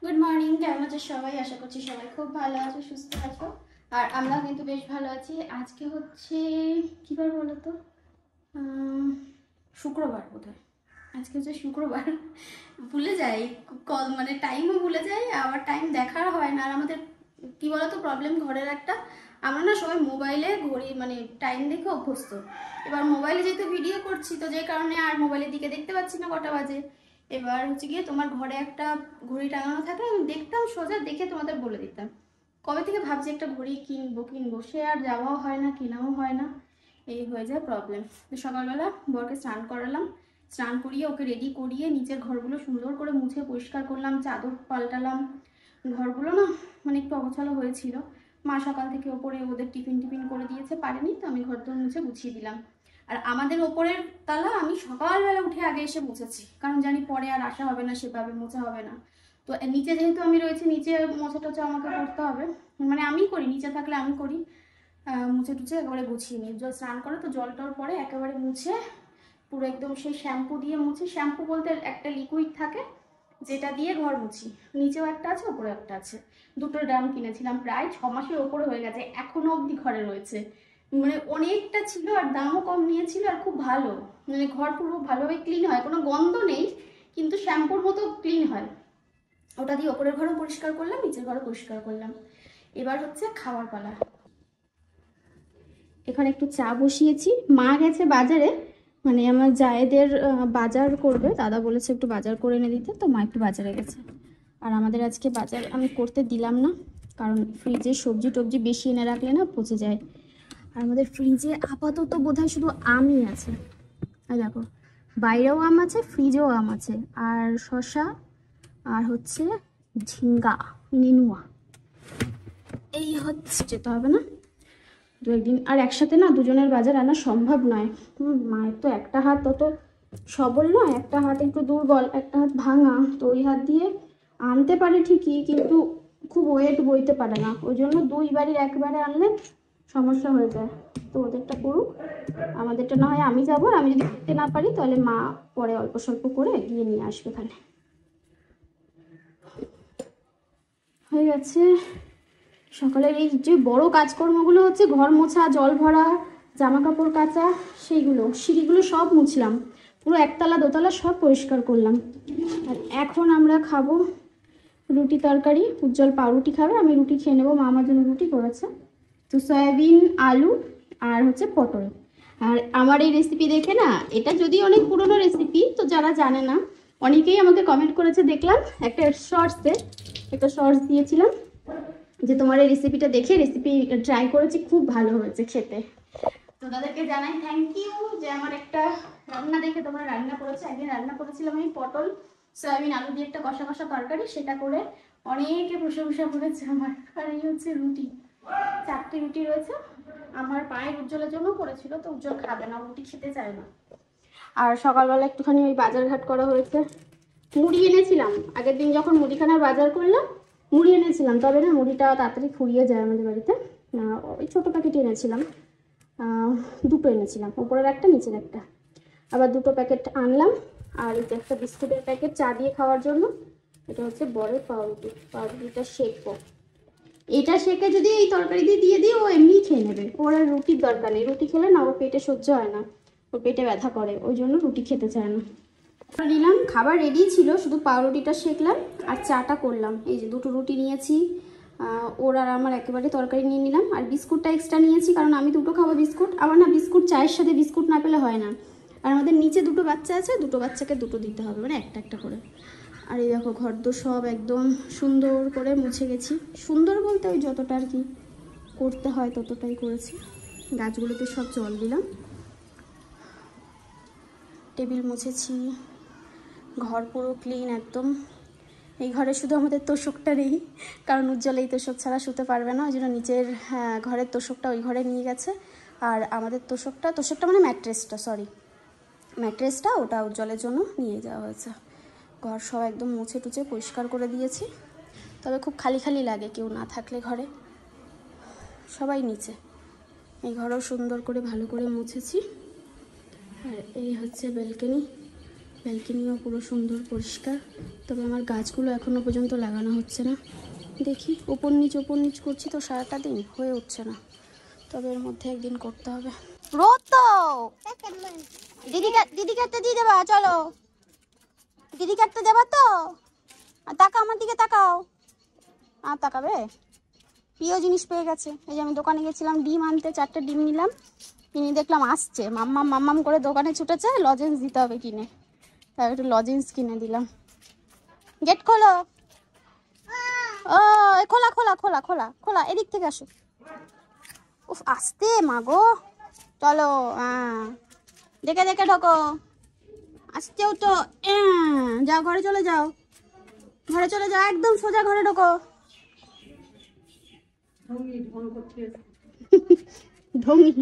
Good morning, কেমন আছো সবাই? আশা করছি সবাই খুব ভালো আছো, সুস্থ আছো। আর আমরা কিন্তু বেশ ভালো আছি। আজকে হচ্ছে কি বার বলো তো? শুক্রবার বোধহয়। আজকে হচ্ছে শুক্রবার। ভুলে যাই, মানে টাইমও ভুলে যাই, আবার টাইম দেখার হয় না। আর আমাদের কি বলতো প্রবলেম ঘরের একটা, আমরা না সবাই মোবাইলে ঘড়ি মানে টাইম দেখে অভ্যস্ত। এবার মোবাইলে যেহেতু ভিডিও করছি, তো যে কারণে আর মোবাইলের দিকে দেখতে পাচ্ছি না কটা বাজে। এবার হচ্ছে গিয়ে তোমার ঘরে একটা ঘড়ি টাঙানো থাকে, আমি দেখতাম, সোজা দেখে তোমাদের বলে দিতাম। কবে থেকে ভাবছি একটা ঘড়ি কিনবো কিনবো, সে আর যাওয়াও হয় না, কেনাও হয় না, এই হয়ে যায় প্রবলেম। তো সকালবেলা বরকে স্নান করালাম, স্নান করিয়ে ওকে রেডি করিয়ে নিচের ঘরগুলো সুন্দর করে মুছে পরিষ্কার করলাম, চাদর পাল্টালাম। ঘরগুলো না মানে একটু অগোছালো হয়েছিল। মা সকাল থেকে ওপরে ওদের টিফিন টিফিন করে দিয়েছে, পারেনি, তো আমি ঘরদোর মুছে গুছিয়ে দিলাম। আর আমাদের ওপরের তালা আমি সকালবেলা উঠে আগে এসে মুছেছি, কারণ জানি পরে আর আসা হবে না, সেভাবে মোছা হবে না। তো নিচে যেহেতু আমি রয়েছি, নিচে মোছা টোছা আমাকে করতে হবে, মানে আমি করি, নিচে থাকলে আমি করি। মুছে টুছে একেবারে গুছিয়ে নিই, স্নান করে তো জল টল পরে একেবারে মুছে পুরো একদম সেই শ্যাম্পু দিয়ে মুছি। শ্যাম্পু বলতে একটা লিকুইড থাকে যেটা দিয়ে ঘর মুছি, নিচেও একটা আছে ওপরে একটা আছে। দুটো ড্রাম কিনেছিলাম, প্রায় 6 মাসের ওপরে হয়ে গেছে, এখনো অবধি ঘরে রয়েছে। মানে অনেকটা ছিল আর দামও কম নিয়েছিল, আর খুব ভালো, মানে ঘর পুরো ভালোভাবে ক্লিন হয়, কোনো গন্ধ নেই, কিন্তু শ্যাম্পুর মতো ক্লিন হয়। ওটা দিয়ে ওপরের ঘরও পরিষ্কার করলাম, নিচের ঘরও পরিষ্কার করলাম। এবার হচ্ছে খাওয়ার পালা। এখানে একটু চা বসিয়েছি, মা গেছে বাজারে, মানে আমার জায়েদের বাজার করবে, দাদা বলেছে একটু বাজার করে এনে দিতে, তো মা একটু বাজারে গেছে। আর আমাদের আজকে বাজার আমি করতে দিলাম না, কারণ ফ্রিজে সবজি টবজি বেশি এনে রাখলে না পচে যায়। আর আমাদের ফ্রিজে আপাতত বোধহয় শুধু আমই আছে। আর দেখো, বাইরেও আম আছে, ফ্রিজেও আম আছে, আর শসা, আর হচ্ছে ঝিঙ্গা, নেনুয়া। এই হচ্ছে, যেতে হবে না দু একদিন। আর একসাথে না দুজনের বাজার আনা সম্ভব নয়। মায়ের তো একটা হাত তত সবল নয়, একটা হাত একটু দুর্বল, একটা হাত ভাঙা, তো ওই হাত দিয়ে আনতে পারে ঠিকই, কিন্তু খুব ওয়েট বইতে পারে না, ওই জন্য দুই বাড়ির একবারে আনলে সমস্যা হয়ে যায়। তো ওদেরটা করুক, আমাদেরটা না হয় আমি যাবো, আমি যদি যেতে না পারি তাহলে মা পরে অল্প স্বল্প করে গিয়ে নিয়ে আসবে। এখানে হয়ে গেছে সকালের এই যে বড় কাজকর্মগুলো, হচ্ছে ঘর মোছা, জল ভরা, জামা কাপড় কাচা, সেইগুলো, সিঁড়িগুলো সব মুছলাম, পুরো একতলা দোতলা সব পরিষ্কার করলাম। আর এখন আমরা খাবো রুটি তরকারি। উজ্জ্বল পাউরুটি খাবে, আমি রুটি খেয়ে নেবো, মা আমার জন্য রুটি করেছে। তো সয়াবিন, আলু, আর হচ্ছে পটল। আর আমার এই রেসিপি দেখে না, এটা যদি অনেক পুরনো রেসিপি, তো যারা জানে না অনেকেই আমাকে কমেন্ট করেছে, দেখলাম একটা শর্টস দিয়েছিলাম যে তোমার এই রেসিপিটা দেখে রেসিপি ট্রাই করেছি, খুব ভালো হয়েছে খেতে। তো তাদেরকে জানাই থ্যাংক ইউ, যে আমার একটা রান্না দেখে তোমরা রান্না করেছো। একদিন রান্না করেছিলাম আমি পটল সয়াবিন আলু দিয়ে একটা কষা কষা তরকারি, সেটা করে অনেকে প্রশংসা করেছে আমার। আর এই হচ্ছে রুটি, 4টে রুটি রয়েছে। আমার পায়ের উজ্জ্বলের জন্য করেছিল, তো উজ্জ্বল খাবে না, রুটি খেতে চায় না। আর সকালবেলা একটুখানি ওই বাজার ঘাট করা হয়েছে, মুড়ি এনেছিলাম আগের দিন যখন মুদিখানার বাজার করলাম, মুড়ি এনেছিলাম, তবে না মুড়িটা তাড়াতাড়ি ফুরিয়ে যায় আমাদের বাড়িতে। ওই ছোটো প্যাকেট এনেছিলাম, দুটো এনেছিলাম, উপরের একটা নিচের একটা, আবার দুটো প্যাকেট আনলাম। আর এই যে একটা বিস্কুটের প্যাকেট চা দিয়ে খাওয়ার জন্য, এটা হচ্ছে বড়ের পাউরুটি, পাউরুটিটা শেকবো। এটা শেখে যদি এই তরকারি দিয়ে দিয়ে দিই, ও এমনি খেয়ে নেবে, ওর আর রুটির দরকার নেই, রুটি খেলে না ওর পেটে সহ্য হয় না, ওর পেটে ব্যথা করে, ওই জন্য রুটি খেতে চায় না। নিলাম, খাবার রেডি ছিল, শুধু পাউরুটিটা সেঁকলাম আর চাটা করলাম। এই যে দুটো রুটি নিয়েছি, ওর আর আমার একেবারে তরকারি নিয়ে নিলাম। আর বিস্কুটটা এক্সট্রা নিয়েছি, কারণ আমি দুটো খাবো বিস্কুট, আমার না বিস্কুট চায়ের সাথে বিস্কুট না পেলে হয় না। আর আমাদের নিচে দুটো বাচ্চা আছে, দুটো বাচ্চাকে দুটো দিতে হবে, মানে একটা একটা করে। আর এই দেখো ঘরদোর সব একদম সুন্দর করে মুছে গেছি, সুন্দর বলতে ওই যতটা আর কি করতে হয় ততটাই করেছি। গাছগুলোতে সব জল দিলাম, টেবিল মুছেছি, ঘর পুরো ক্লিন একদম। এই ঘরে শুধু আমাদের তোষকটা নেই, কারণ উজ্জ্বল এই তোষক ছাড়া শুতে পারবে না, ওই জন্য নিচের ঘরের তোষকটা ওই ঘরে নিয়ে গেছে। আর আমাদের তোষকটা মানে ম্যাট্রেসটা ওটা উজ্জ্বলের জন্য নিয়ে যাওয়া হয়েছে। ঘর সব একদম মুছে টুছে পরিষ্কার করে দিয়েছি, তবে খুব খালি খালি লাগে কেউ না থাকলে ঘরে, সবাই নিচে। এই ঘরও সুন্দর করে ভালো করে মুছেছি। আর এই হচ্ছে ব্যালকনি, ব্যালকনিও পুরো সুন্দর পরিষ্কার। তবে আমার গাছগুলো এখনও পর্যন্ত লাগানো হচ্ছে না। দেখি ওপর নিচ করছি তো সারাটা দিন, হয়ে উঠছে না। তবে এর মধ্যে একদিন করতে হবে। রোদ তো দিদিকে একটা দিয়ে দেবা, চলো দিদিকে একটা দেবা তো। আর তাকাও আমার দিকে, তাকাও। আর তাকাবে? প্রিয় জিনিস পেয়ে গেছে। এই যে আমি দোকানে গেছিলাম ডিম আনতে, 4টে ডিম নিলাম, কিনে দেখলাম আসছে, মাম্মাম করে দোকানে ছুটেছে, লজেন্স দিতে হবে কিনে। তাই একটু লজেন্স কিনে দিলাম। গেট খোলো। ও খোলা খোলা খোলা খোলা খোলা, এদিক থেকে আসো। উফ আসতে মা গো। চলো দেখে দেখে ঢোকো। আসতেও তো। যাও ঘরে চলে যাও, ঘরে চলে যাও, একদম সোজা ঘরে ঢোকো। ঢঙ্গি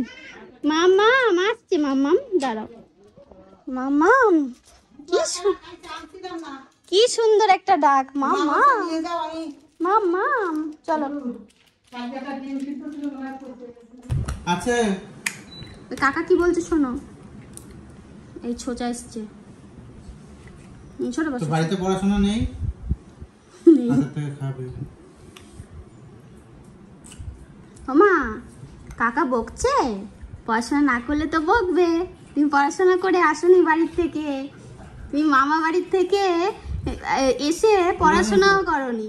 মাম্মাম আসছে, মাম্মাম দাঁড়াও। মাম্মাম কি সুন্দর একটা ডাক, মাম্মাম মাম্মাম। চলো আছে। কাকা কি বলছে শোনো। এই ছোচা এসছে। ছোট বাড়িতে পড়াশোনা নেই, থেকে খাবে। ওমা কাকা বকছে? পড়াশোনা না করলে তো বকবে। তুমি পড়াশোনা করে আসোনি বাড়ির থেকে, তুমি মামা বাড়ির থেকে এসে পড়াশোনাও করনি।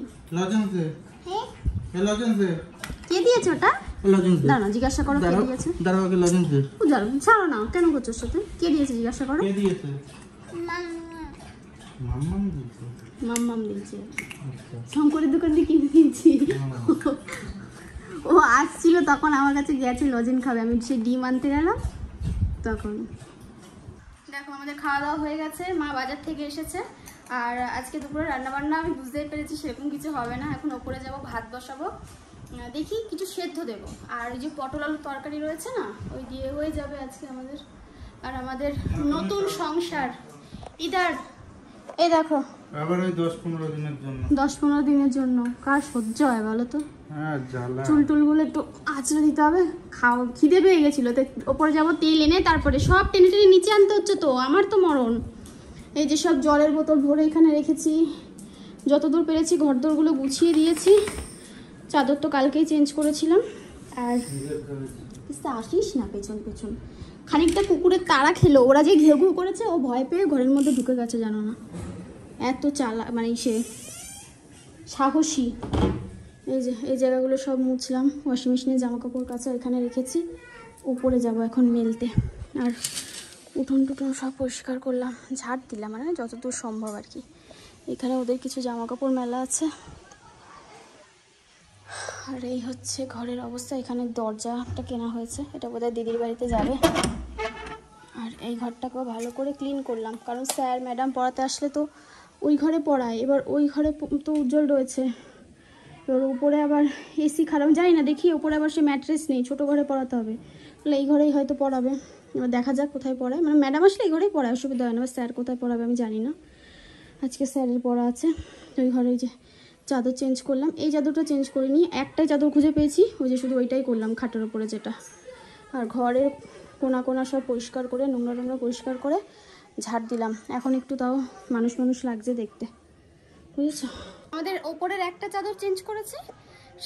কে দিয়েছে ওটা? দাঁড়া জিজ্ঞাসা করো কে দিয়েছে। ছাড়ো না, কেন করছো সাথে? কে দিয়েছে জিজ্ঞাসা করো। মাম্মাম দিয়েছে। শঙ্করের দোকান থেকে কিনে দিয়েছি। ও আসছিল তখন আমার কাছে গেছে লজেন খাবে, আমি সে ডিম আনতে গেলাম তখন। দেখো আমাদের খাওয়া দাওয়া হয়ে গেছে, মা বাজার থেকে এসেছে। আর আজকে দুপুরে রান্নাবান্না আমি বুঝতেই পেরেছি সেরকম কিছু হবে না। এখন ওপরে যাব, ভাত বসাবো, দেখি কিছু সেদ্ধ দেবো। আর এই যে পটল আলুর তরকারি রয়েছে না, ওই দিয়ে হয়ে যাবে আজকে আমাদের। আর আমাদের নতুন সংসার ইদার এই দেখো আবার ওই 10-15 দিনের জন্য। 10-15 দিনের জন্য কার সহ্য হয় বলো তো? হ্যাঁ জ্বালা। চুলটুলগুলো একটু আঁচড়ে দিতে হবে। খিদে পেয়ে গেছিলো, ওপরে যাবো তেল এনে তারপরে সব টেনে টেনে নিচে আনতে হচ্ছে তো, আমার তো মরণ। এই যে সব জলের বোতল ভরে এখানে রেখেছি, যতদূর পেরেছি ঘরদোরগুলো গুছিয়ে দিয়েছি। চাদর তো কালকেই চেঞ্জ করেছিলাম। আর আসিস না পেছন পেছন। খানিকটা কুকুরের তাড়া খেলো, ওরা যে ঘেউ ঘেউ করেছে, ও ভয় পেয়ে ঘরের মধ্যে ঢুকে গেছে জানো না, এত মানে সে সাহসী। এই যে এই জায়গাগুলো সব মুছলাম, ওয়াশিং মেশিনে জামা কাপড় কাচা এখানে রেখেছি। উপরে যাব এখন মেলতে। আর উঠোন টুটন সব পরিষ্কার করলাম, ঝাড় দিলাম, মানে যতদূর সম্ভব আর কি। এখানে ওদের কিছু জামা কাপড় মেলা আছে। আর এই হচ্ছে ঘরের অবস্থা। এখানে দরজাটা কেনা হয়েছে, এটা বোধহয় দিদির বাড়িতে যাবে। আর এই ঘরটাকেও ভালো করে ক্লিন করলাম, কারণ স্যার ম্যাডাম পড়াতে আসলে তো ওই ঘরে পড়ায়। এবার ওই ঘরে তো উজ্জ্বল রয়েছে, এবার উপরে আবার এসি খারাপ, জানি না, দেখি উপরে আবার সে ম্যাট্রেস নেই, ছোটো ঘরে পড়াতে হবে। তাহলে এই ঘরেই হয়তো পড়াবে। এবার দেখা যাক কোথায় পড়ায়, মানে ম্যাডাম আসলে এই ঘরেই পড়ায়, অসুবিধা হয় না। এবার স্যার কোথায় পড়াবে আমি জানি না। আজকে স্যারের পড়া আছে। ওই ঘরে যে চাদর চেঞ্জ করলাম, এই চাদরটা চেঞ্জ করিনি, একটাই চাদর খুঁজে পেয়েছি, ওই যে শুধু ওইটাই করলাম খাটের ওপরে যেটা। আর ঘরের কোনা কোনা সব পরিষ্কার করে, নোংরা নোংরা পরিষ্কার করে ঝাড় দিলাম। এখন একটু তাও মানুষ মানুষ লাগছে দেখতে, বুঝেছো? আমাদের ওপরের একটা চাদর চেঞ্জ করেছি,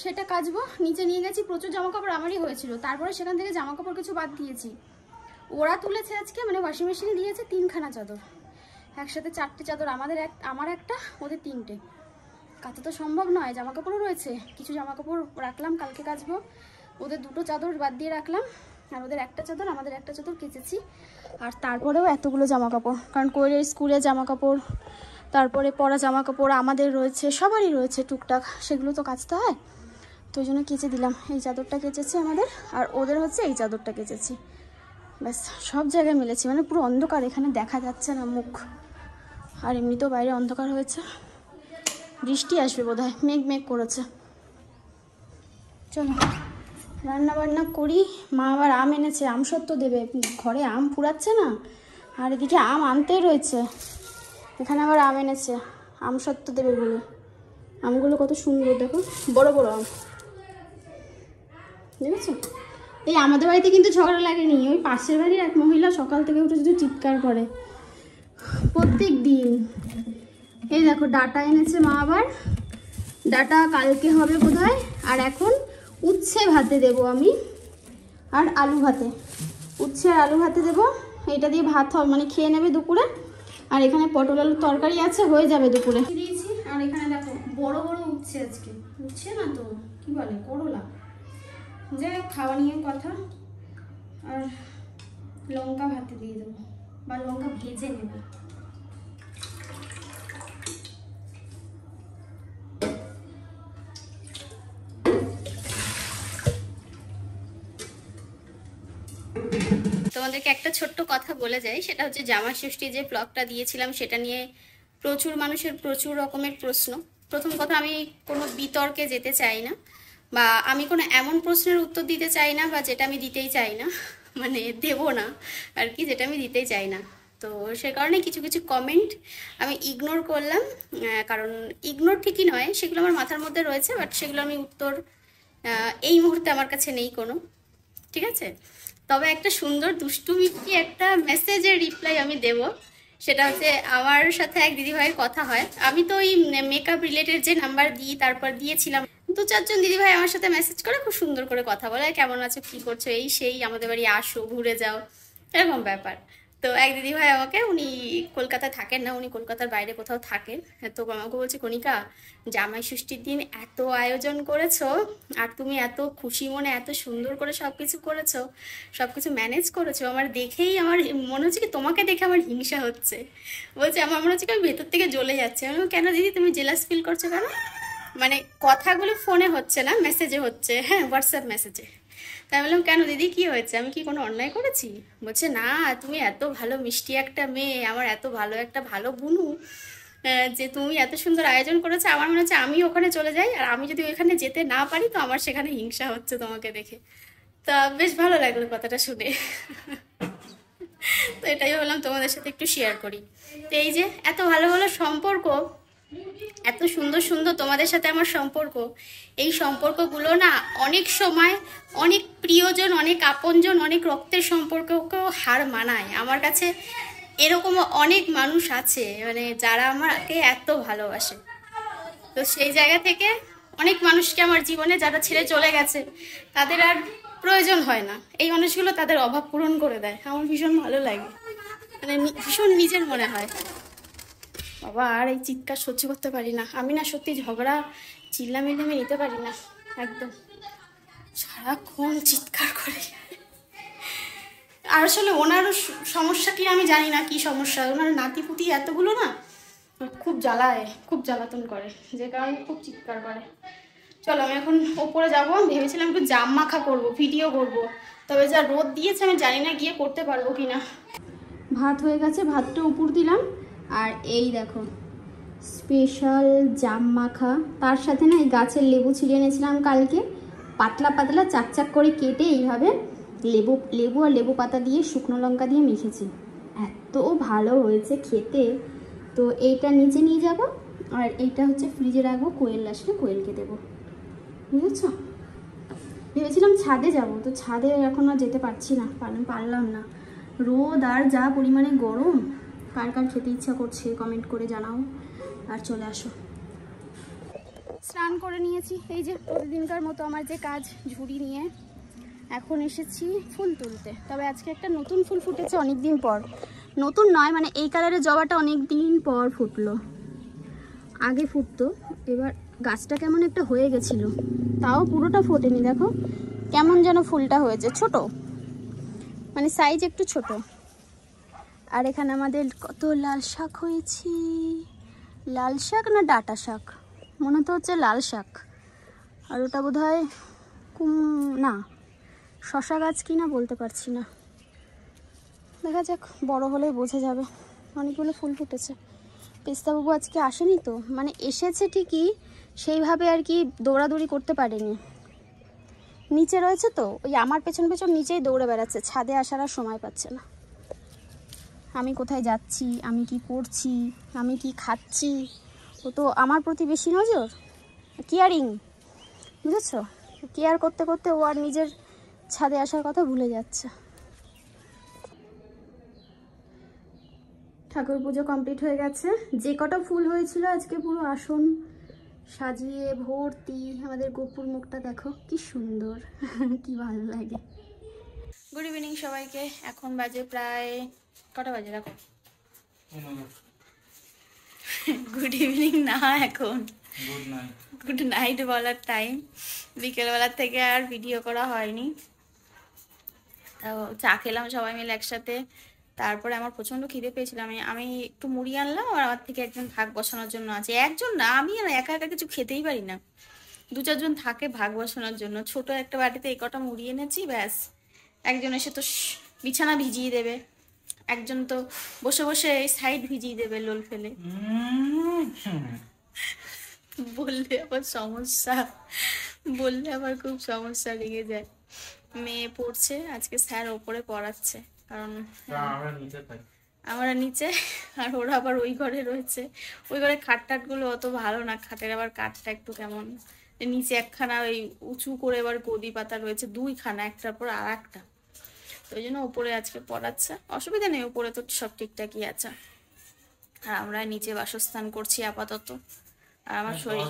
সেটা কাচবো। নিচে নিয়ে গেছি, প্রচুর জামা কাপড় আমারই হয়েছিল, তারপরে সেখান থেকে জামা কাপড় কিছু বাদ দিয়েছি। ওরা তুলেছে আজকে, মানে ওয়াশিং মেশিনে দিয়েছে 3খানা চাদর, একসাথে 4টে চাদর, আমার একটা, ওদের 3টে। কাচা তো সম্ভব নয়, জামা কাপড়ও রয়েছে, কিছু জামা কাপড় রাখলাম কালকে কাচবো। ওদের 2টো চাদর বাদ দিয়ে রাখলাম, আর ওদের একটা চাদর, আমাদের একটা চাদর কেচেছি। আর তারপরেও এতগুলো জামা কাপড়, কারণ কোয়েলের স্কুলে জামা কাপড়, তারপরে পরা জামা কাপড় আমাদের রয়েছে, সবারই রয়েছে টুকটাক, সেগুলো তো কাচতে হয়। তো ওই জন্য কেচে দিলাম। এই চাদরটা কেচেছি আমাদের, আর ওদের হচ্ছে এই চাদরটা কেচেছি। ব্যাস সব জায়গায় মিলেছি, মানে পুরো অন্ধকার, এখানে দেখা যাচ্ছে না মুখ। আর এমনিতেও বাইরে অন্ধকার হয়েছে, বৃষ্টি আসবে বোধহয়, মেঘ মেঘ করেছে। চলো রান্না বান্না করি। মা আবার আম এনেছে, আম সত্ত্ব দেবে, ঘরে আম ফুরাচ্ছে না। আর এদিকে আম আনতেই রয়েছে, এখানে আবার আম এনেছে, আম সত্ত্ব দেবে বলে। আমগুলো কত সুন্দর দেখো, বড় বড় আম, দেখেছো? এই আমাদের বাড়িতে কিন্তু ঝগড়া লাগেনি, ওই পাশের বাড়ির এক মহিলা সকাল থেকে উঠে যদি চিৎকার করে, প্রত্যেক দিন। এই দেখো ডাটা এনেছে মা, আবার ডাটা কালকে হবে বোধহয়। আর এখন উচ্ছে ভাতে দেবো আমি, আর আলু ভাতে, উচ্ছে আর আলু ভাতে দেবো। এটা দিয়ে ভাত হবে, মানে খেয়ে নেবে দুপুরে। আর এখানে পটল আলুর তরকারি আছে, হয়ে যাবে দুপুরে দিয়েছি। আর এখানে দেখো বড় বড় উচ্ছে, আজকে উচ্ছে না তো কি বলে, করলা, যে খাওয়া নিয়ে কথা। আর লঙ্কা ভাতে দিয়ে দেবো, বা লঙ্কা ভেজে নেবে। তোমাদেরকে একটা ছোট্ট কথা বলে যাই, সেটা হচ্ছে জামাই ষষ্ঠী যে ব্লগটা দিয়েছিলাম সেটা নিয়ে প্রচুর মানুষের প্রচুর রকমের প্রশ্ন। প্রথম কথা, আমি কোনো বিতর্কে যেতে চাই না, বা আমি কোনো এমন প্রশ্নের উত্তর দিতে চাই না, বা যেটা আমি দিতেই চাই না, মানে দেব না আর কি, যেটা আমি দিতেই চাই না। তো সে কারণে কিছু কিছু কমেন্ট আমি ইগনোর করলাম। কারণ ইগনোর ঠিকই নয়, সেগুলো আমার মাথার মধ্যে রয়েছে, বাট সেগুলো আমি উত্তর এই মুহূর্তে আমার কাছে নেই কোনো, ঠিক আছে। তবে একটা সুন্দর দুষ্টু মিষ্টি একটা মেসেজের রিপ্লাই আমি দেব। সেটা হচ্ছে, আমার সাথে এক দিদিভাইয়ের কথা হয়, আমি তো ওই মেকআপ রিলেটেড যে নাম্বার দিই তারপর দিয়েছিলাম, 2-4 জন দিদিভাই আমার সাথে মেসেজ করে খুব সুন্দর করে কথা বলে, কেমন আছো, কী করছো, এই সেই, আমাদের বাড়ি আসো, ঘুরে যাও, এরকম ব্যাপার। তো এক দিদিভাই আমাকে, উনি কলকাতায় থাকেন না, উনি কলকাতার বাইরে কোথাও থাকেন, তো আমাকে বলছে, কণিকা জামাই ষষ্ঠীর দিন এত আয়োজন করেছো, আর তুমি এত খুশি মনে এত সুন্দর করে সব কিছু করেছো, সব কিছু ম্যানেজ করেছো, আমার দেখেই আমার মনে হচ্ছে কি, তোমাকে দেখে আমার হিংসা হচ্ছে। বলছে আমার মনে হচ্ছে কি আমি ভেতর থেকে জ্বলে যাচ্ছে। আমি বললাম, কেন দিদি তুমি জেলাস ফিল করছো কেন? মানে কথাগুলো ফোনে হচ্ছে না, মেসেজে হচ্ছে, হ্যাঁ হোয়াটসঅ্যাপ মেসেজে। তাই বললাম, কেন দিদি কি হয়েছে, আমি কি কোনো অন্যায় করেছি? বলছে না, তুমি এত ভালো মিষ্টি একটা মেয়ে, আমার এত ভালো একটা ভালো বুনু, যে তুমি এত সুন্দর আয়োজন করেছো, আমার মনে হচ্ছে আমি ওখানে চলে যাই, আর আমি যদি ওখানে যেতে না পারি তো আমার সেখানে হিংসা হচ্ছে তোমাকে দেখে। তা বেশ ভালো লাগলো কথাটা শুনে। তো এটাই বললাম তোমাদের সাথে একটু শেয়ার করি। তো এই যে এত ভালো ভালো সম্পর্ক, এত সুন্দর সুন্দর তোমাদের সাথে আমার সম্পর্ক, এই সম্পর্কগুলো না অনেক সময় অনেক প্রিয়জন, অনেক আপনজন, অনেক রক্তের সম্পর্ককেও হার মানায়। আমার কাছে এরকমও অনেক মানুষ আছে, মানে যারা আমাকে এত ভালোবাসে। তো সেই জায়গা থেকে অনেক মানুষকে আমার জীবনে যারা ছেড়ে চলে গেছে, তাদের আর প্রয়োজন হয় না, এই মানুষগুলো তাদের অভাব পূরণ করে দেয়। আমার ভীষণ ভালো লাগে, মানে ভীষণ নিজের মনে হয়। বাবা, আর এই চিৎকার সহ্য করতে পারি না আমি, না সত্যি ঝগড়া চিল্লামিল্লি আমি নিতে পারি না একদম, সারাক্ষণ চিৎকার করে। আর আসলে ওনারও সমস্যা কি আমি জানি না, কি সমস্যা, ওনার নাতিপুতি এতগুলো না, খুব জ্বালায়, খুব জ্বালাতন করে, যে কারণে খুব চিৎকার করে। চলো আমি এখন ওপরে যাবো, ভেবেছিলাম একটু জাম মাখা করবো, ভিডিও করবো, তবে যা রোদ দিয়েছে আমি জানি না গিয়ে করতে পারবো কিনা। ভাত হয়ে গেছে, ভাতটা উপর দিলাম, আর এই দেখো স্পেশাল জাম মাখা, তার সাথে না এই গাছের লেবু ছিঁড়ে এনেছিলাম কালকে, পাতলা পাতলা চাক চাক করে কেটে এইভাবে লেবু আর লেবু পাতা দিয়ে শুকনো লঙ্কা দিয়ে মেখেছি, এত ভালো হয়েছে খেতে। তো এইটা নিচে নিয়ে যাব, আর এইটা হচ্ছে ফ্রিজে রাখবো, কোয়েল আসলে কোয়েলকে দেবো, বুঝেছ। ভেবেছিলাম ছাদে যাব, তো ছাদে এখন আর যেতে পারছি না, পারলাম না, রোদ আর যা পরিমাণে গরম। কার কার খেতে ইচ্ছা করছে কমেন্ট করে জানাও, আর চলে আসো। স্নান করে নিয়েছি, এই যে প্রতিদিনকার মতো আমার যে কাজ, ঝুড়ি নিয়ে এখন এসেছি ফুল তুলতে। তবে আজকে একটা নতুন ফুল ফুটেছে অনেক দিন পর, নতুন নয় মানে এই কালারের জবাটা অনেক দিন পর ফুটলো, আগে ফুটতো, এবার গাছটা কেমন একটা হয়ে গেছিলো, তাও পুরোটা ফোটেনি, দেখো কেমন যেন ফুলটা হয়েছে, ছোট মানে সাইজ একটু ছোট। আর এখানে আমাদের কত লাল শাক হয়েছে, লাল শাক না ডাঁটা শাক, মনে তো হচ্ছে লাল শাক, আর ওটা বোধ হয় না শশা গাছ কি না বলতে পারছি না, দেখা যাক, বড় হলেই বোঝা যাবে। অনেকগুলো ফুল ফুটেছে। পেস্তাবাবু আজকে আসেনি তো, মানে এসেছে ঠিকই, সেইভাবে আর কি দৌড়াদৌড়ি করতে পারেনি, নিচে রয়েছে তো, ওই আমার পেছন পেছন নিচেই দৌড়ে বেড়াচ্ছে, ছাদে আসার আর সময় পাচ্ছে না। আমি কোথায় যাচ্ছি, আমি কি করছি, আমি কি খাচ্ছি, ও তো আমার প্রতি বেশি নজর, কেয়ারিং, বুঝেছো, কেয়ার করতে করতে ও আর নিজের ছাদে আসার কথা ভুলে যাচ্ছে। ঠাকুর পুজো কমপ্লিট হয়ে গেছে। যে কটা ফুল হয়েছিল আজকে পুরো আসন সাজিয়ে ভর্তি। আমাদের গোপুর মুখটা দেখো কি সুন্দর, কি ভালো লাগে। গুড ইভিনিং সবাইকে। এখন বাজে প্রায় কটা বাজে দেখো। গুড ইভিনিং না, এখন গুড নাইট। গুড নাইট বলার টাইম। বিকেলবেলার থেকে আর ভিডিও করা হয়নি। চা খেলাম সবাই মিলে একসাথে। তারপরে আমার প্রচন্ড খিদে পেয়েছিল। আমি একটু মুড়ি আনলাম, আর আমার থেকে একজন ভাগ বসানোর জন্য আছে। একজন না, আমি আর একা একা কিছু খেতেই পারি না, 2-4 জন থাকে ভাগ বসানোর জন্য। ছোট একটা বাটিতে এই কটা মুড়ি এনেছি, ব্যাস। একজন এসে তো বিছানা ভিজিয়ে দেবে, একজন তো বসে বসে সাইড ভিজিয়ে দেবে লোল ফেলে। বললে আবার সমস্যা, বললে আবার খুব সমস্যা লেগে যায়। মেয়ে পড়ছে আজকে, স্যার ওপরে পড়াচ্ছে, কারণ আমরা নিচে, আর ওরা আবার ওই ঘরে রয়েছে। ওই ঘরে খাটটাটগুলো অত ভালো না, খাটের আবার কাঠটা একটু কেমন। নিচে একখানা ওই উঁচু করে এবার গদি পাতা রয়েছে, 2খানা, একটার পর আর একটা। তো ওই জন্য ওপরে আজকে পড়াচ্ছে, অসুবিধা নেই, ওপরে তো সব ঠিকঠাকই আছে। আর আমরা নিচে বাসস্থান করছি আপাতত। আর আমার শরীর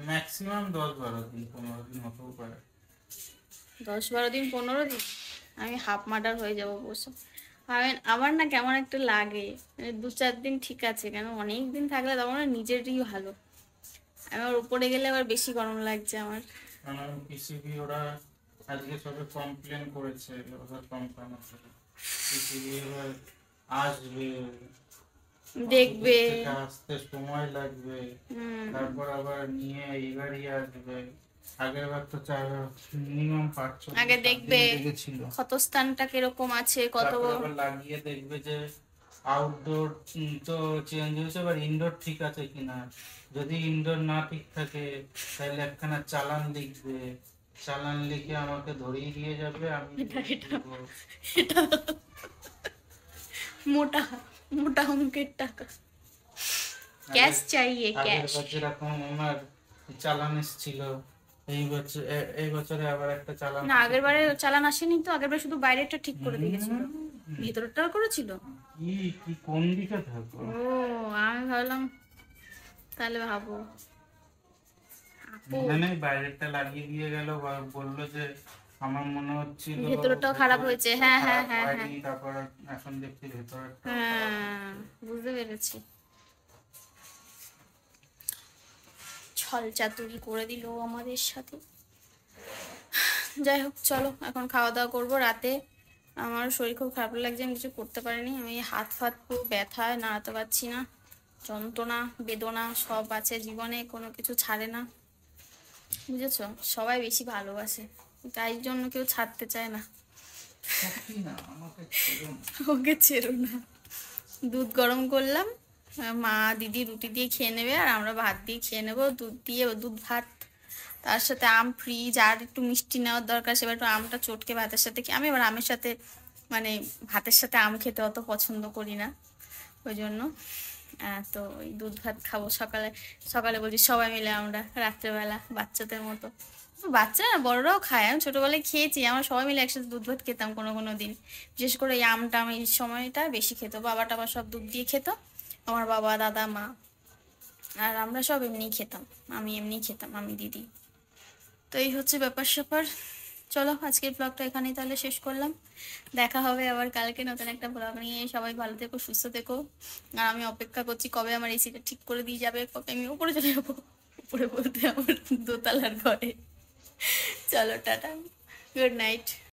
ম্যাক্সিমাম 10-12 দিন, 15 দিন মতো পারে। 10-12 দিন, 15 দিন আমি হাফ মার্ডার হয়ে যাবো বসে। আমার না কেমন একটা লাগে, 2-4 দিন ঠিক আছে, কেন অনেক দিন থাকলে তখন নিজেরই ভালো। আমার উপরে গেলে আবার বেশি গরম লাগছে আমার। পিসিবি ওরা আজকে সবে কমপ্লেন করেছে, ওদের কোম্পানি পিসিবি এবার আসবে, দেখবে, আসতে সময় লাগবে, তারপর আবার নিয়ে এইবারই আসবে। আগের বার তো মিনিমাম 5-6 আগে দেখবে লেগেছিল। ক্ষতস্থানটা কিরকম আছে, কত লাগিয়ে দেখবে যে আউটডোর তো চেঞ্জ হয়েছে, এবার ইনডোর ঠিক আছে কিনা। যদি ইনডোর না ঠিক থাকে তাহলে একখানা চালান লিখবে, চালান লিখে আমাকে ধরিয়ে দিয়ে যাবে। আমি এটা মোটা মোটা অঙ্কের টাকা, ক্যাশ চাইয়ে, ক্যাশ। যেরকম আমার চালান এসেছিল, এই বছরে আবার একটা চালান। না, আগের বারে চালান আসেনি তো, আগের বারে শুধু বাইরেটা ঠিক করে দিয়েছিল, ভিতরটাও করেছিল। কি কি কোন দিকে থাকো? ও, আমি ভাবলাম, তাহলে ভাবো মানে বাইরেটা লাগিয়ে দিয়ে গেল, বললো যে আমার মনে হচ্ছিল ভেতরটাও খারাপ হয়েছে। হ্যাঁ হ্যাঁ হ্যাঁ হ্যাঁ, তারপর এখন দেখছি ভেতরটা। হ্যাঁ বুঝতে পেরেছি। ছল চাতুরি করে দিল আমাদের সাথে। যাই হোক, চলো এখন খাওয়া দাওয়া করবো। রাতে আমার শরীর খুব খারাপ লাগছে, আমি কিছু করতে পারিনি। আমি হাত ফাত পুরো ব্যথায় নাড়াতে পারছি না, যন্ত্রণা বেদনা সব আছে জীবনে, কোনো কিছু ছাড়ে না, বুঝেছো? সবাই বেশি ভালোবাসে, তাই জন্য কেউ ছাড়তে চায় না। ওকে ছেড়ো না। দুধ গরম করলাম, মা দিদি রুটি দিয়ে খেয়ে নেবে, আর আমরা ভাত দিয়ে খেয়ে নেবো। দুধ দিয়ে দুধ ভাত, তার সাথে আম ফ্রিজ, আর একটু মিষ্টি নেওয়ার দরকার, সেবার একটু আমটা চটকে ভাতের সাথে আমি আবার আমের সাথে, মানে ভাতের সাথে আম খেতে অত পছন্দ করি না, ওই জন্য। তো ওই দুধ ভাত খাবো সকালে। সকালে বলছি সবাই মিলে আমরা, রাত্রেবেলা বাচ্চাদের মতো। বাচ্চা না, বড়রাও খায়, আমি ছোটোবেলায় খেয়েছি, আমরা সবাই মিলে একসাথে দুধ ভাত খেতাম কোনো কোনো দিন। বিশেষ করে এই আমটা আমি এই সময়টা বেশি খেত, বাবা টাবা সব দুধ দিয়ে খেত, আমার বাবা দাদা মা, আর আমরা সব এমনিই খেতাম, আমি এমনিই খেতাম, আমি দিদি। তো এই হচ্ছে ব্যাপার স্যাপার। চলো আজকের ব্লগটা এখানেই তাহলে শেষ করলাম। দেখা হবে আবার কালকে নতুন একটা ব্লগ নিয়ে। সবাই ভালো থেকো, সুস্থ থেকো। আর আমি অপেক্ষা করছি কবে আমার এসিটা ঠিক করে দিয়ে যাবে, কবে আমি উপরে চলে যাবো। উপরে বলতে আমার দোতলার ঘরে। চলো টাটা, গুড নাইট।